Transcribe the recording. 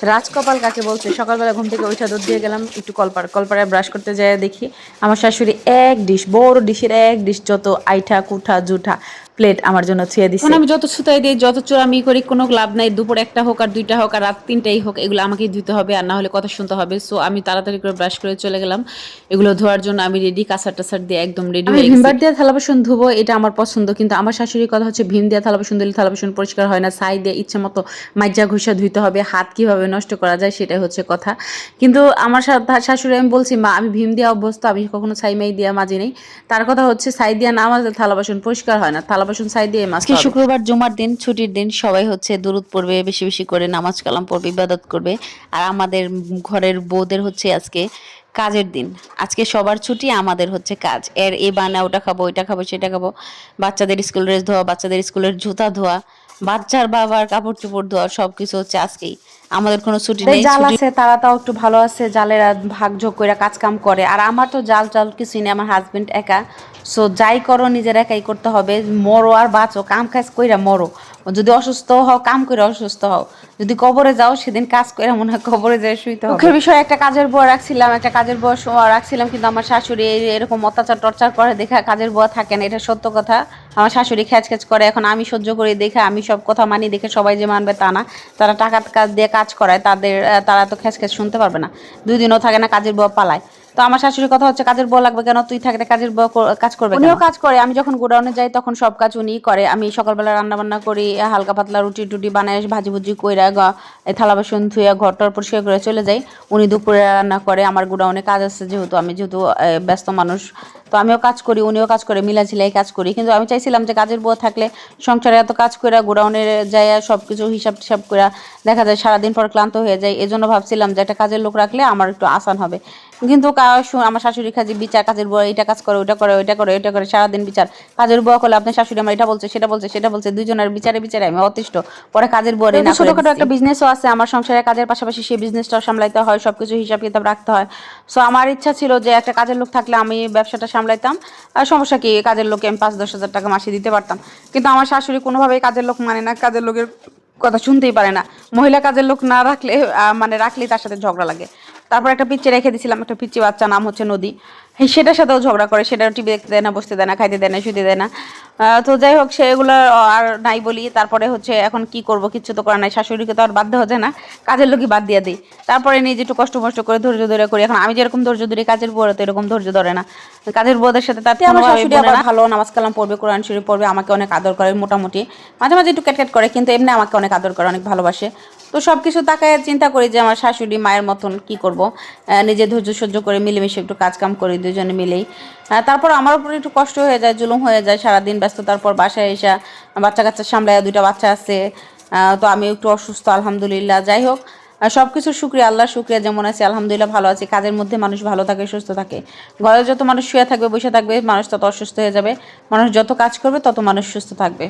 রাজকপাল কাকে বলছে? সকালবেলা ঘুম থেকে উঠে দুধ দিয়ে গেলাম একটু কলপাড়ায় ব্রাশ করতে যেয়ে দেখি আমার শাশুড়ি এক ডিশ, বড় ডিশের এক ডিশ যত আইঠা কুঠা জুঠা প্লেট আমার জন্য ছুঁয়ে এখন দিছে। আমি যত ছুতাই দিই, যত চোরামি করি, কোনো লাভ নাই। দুপুর একটা হোক আর দুইটা হোক আর রাত তিনটাই হোক, এগুলো আমাকেই ধুতে হবে, আর না হলে কথা শুনতে হবে। সো আমি তাড়াতাড়ি করে ব্রাশ করে চলে গেলাম এগুলো ধোয়ার জন্য। আমি রেডি, কাঁসার টাসার দিয়ে একদম রেডি আমি হয়ে গেছি। ভিমবার দিয়ে থালা বাসন ধুবো, এটা আমার পছন্দ, কিন্তু আমার শাশুড়ির কথা হচ্ছে ভীম দিয়ে থালা বাসন দিলে থালা বাসন পরিষ্কার হয় না, ছাই দিয়ে ইচ্ছে মতো মাইজা ঘুষা ধুইতে হবে, হাত কিভাবে নষ্ট করা যায় সেটাই হচ্ছে কথা। কিন্তু আমার শাশুড়ি আমি বলছি, মা আমি ভীম দিয়ে অভ্যস্ত, আমি কখনো ছাই মাই দিয়া মাজি নেই। তার কথা হচ্ছে ছাই দিয়া না মাজলে থালা বাসন পরিষ্কার হয় না, থালা বাসন ছাই দিয়ে মাজতে আজকে হবে। শুক্রবার, জুমার দিন, ছুটির দিন, সবাই হচ্ছে দুরুদ পড়বে, বেশি বেশি করে নামাজ কালাম পড়বে, ইবাদত করবে। আর আমাদের ঘরের বউদের হচ্ছে আজকে কাজের দিন। আজকে সবার ছুটি, আমাদের হচ্ছে কাজ। এ বানা, ওটা খাবো, ওইটা খাবো, সেটা খাবো, বাচ্চাদের স্কুল ড্রেস ধোয়া, বাচ্চাদের স্কুলের জুতা ধোয়া, বাচ্চার বাবার কাপড় চোপড় ধোয়া, সবকিছু হচ্ছে আজকেই। আমাদের কোনো ছুটি যাদের নেই, জাল ছুটি। আছে তারা তাও একটু ভালো আছে, জালেরা ভাগযোগ করে কাজ কাম করে, আর আমার তো জাল জাল কিছুই নেই, আমার হাজবেন্ড একা। সো যাই করো নিজের একাই করতে হবে, মরো আর বাঁচো, কাম কাজ কইরা মরো। যদি অসুস্থ হও কাম করে অসুস্থ হও, যদি কবরে যাও সেদিন কাজ করে মনে হয় কবরে যেয়ে শুইতে হবে। দুঃখের বিষয়, একটা কাজের বুয়া রাখছিলাম, একটা কাজের বুয়া রাখছিলাম, কিন্তু আমার শাশুড়ি এরকম অত্যাচার টর্চার করে দেখা কাজের বুয়া থাকে না, এটা সত্য কথা। আমার শাশুড়ি খ্যাচ খ্যাচ করে, এখন আমি সহ্য করি দেখে, আমি সব কথা মানি দেখে সবাই যে মানবে তা না। তারা টাকা কাজ দিয়ে কাজ করায়, তারা তো খ্যাচ খ্যাচ শুনতে পারবে না, 2 দিনও থাকে না কাজের বুয়া পালায়। তো আমার শাশুড়ির কথা হচ্ছে কাজের বুয়া লাগবে কেন, তুই থাকতে কাজের বুয়া কাজ করবে কেন? উনিও কাজ করে, আমি যখন গোডাউনে যাই তখন সব কাজ উনিই করে। আমি সকালবেলা রান্না বান্না করি, হালকা পাতলা রুটি টুটি বানাই, ভাজি ভুজি কইরা থালা বাসন ধুয়ে ঘর টর পরিষ্কার করে চলে যাই। উনি দুপুরে রান্না করে, আমার গোডাউনে কাজ আছে যেহেতু, আমি যেহেতু ব্যস্ত মানুষ, তো আমিও কাজ করি উনিও কাজ করে, মিলাঝিলাই কাজ করি। কিন্তু আমি চাইছিলাম যে কাজের বুয়া থাকলে সংসারে এত কাজ করে গোডাউনে যায় সব কিছু হিসাব টিসাব করে দেখা যায় সারাদিন পর ক্লান্ত হয়ে যায়, এজন্য ভাবছিলাম যে একটা কাজের লোক রাখলে আমার একটু আসান হবে। কিন্তু আমার শাশুড়ি কাজে বিচার, কাজের বুয়া এটা কাজ করে, ওইটা করে, ওইটা করে, ওইটা করে, সারাদিন বিচার। কাজের বুয়া করলে আপনার শাশুড়ি আমার এটা বলছে, সেটা বলছে, সেটা বলছে, দুইজনের বিচারে বিচারে আমি অতিষ্ঠ। পরে কাজের বুয়ারই না করে ছোটখাটো একটা বিজনেসও আছে আমার সংসারে, কাজের পাশাপাশি সেই বিজনেসটাও সামলাইতে হয়, সবকিছু হিসাব কিতাব রাখতে হয়। সো আমার ইচ্ছা ছিল যে একটা কাজের লোক থাকলে আমি ব্যবসাটা সামলাইতাম, আর সমস্যা কি, কাজের লোককে আমি 5-10 হাজার টাকা মাসে দিতে পারতাম। কিন্তু আমার শাশুড়ি কোনোভাবেই কাজের লোক মানে না, কাজের লোকের কথা শুনতেই পারে না। মহিলা কাজের লোক না রাখলে মানে রাখলেই তার সাথে ঝগড়া লাগে। তারপর একটা পিচ্চি রেখে দিয়েছিলাম, একটা পিচ্চি বাচ্চা, নাম হচ্ছে নদী। সেটার সাথেও ঝগড়া করে, সেটাও টিভি দেখতে দেয় না, বসতে দেয় না, খাইতে দেয় না, শুতে দেয় না। তো যাই হোক সেগুলো আর নাই বলি। তারপরে হচ্ছে এখন কি করব, কিচ্ছু তো করার নাই, শাশুড়িকে তো আর বাদ দেওয়া যায় না, কাজের লোকই বাদ দিয়ে দিই। তারপরে নিজে একটু কষ্ট মষ্ট করে ধৈর্য ধরে করি। এখন আমি যেরকম ধৈর্য ধরি কাজের বুয়ারা তো এরকম ধৈর্য ধরে না, কাজের বুয়াদের সাথে তার আমার শাশুড়ি আবার ভালো, নামাজ কালাম পড়বে, কোরআন শরীফ পড়বে, আমাকে অনেক আদর করে মোটামুটি, মাঝে মাঝে একটু ক্যাটক্যাট করে, কিন্তু এমনি আমাকে অনেক আদর করে, অনেক ভালোবাসে। তো সব কিছু তাকায় চিন্তা করি যে আমার শাশুড়ি মায়ের মতন কি করব, নিজে ধৈর্য সহ্য করে মিলেমিশে একটু কাজ কাম করি দুজনে মিলেই। তারপর আমার উপর একটু কষ্ট হয়ে যায়, জুলুম হয়ে যায়, সারাদিন ব্যস্ততার পর বাসায় এসে বাচ্চা কাচ্চা সামলায়, 2টা বাচ্চা আছে। তো আমি একটু অসুস্থ আলহামদুলিল্লাহ। যাই হোক, সব কিছুর শুক্রিয়া, আল্লাহর শুক্রিয়া, যেমন আছে আলহামদুলিল্লাহ ভালো আছি। কাজের মধ্যে মানুষ ভালো থাকে, সুস্থ থাকে। ঘরে যত মানুষ শুয়ে থাকবে, বসে থাকবে, মানুষ তত অসুস্থ হয়ে যাবে। মানুষ যত কাজ করবে তত মানুষ সুস্থ থাকবে।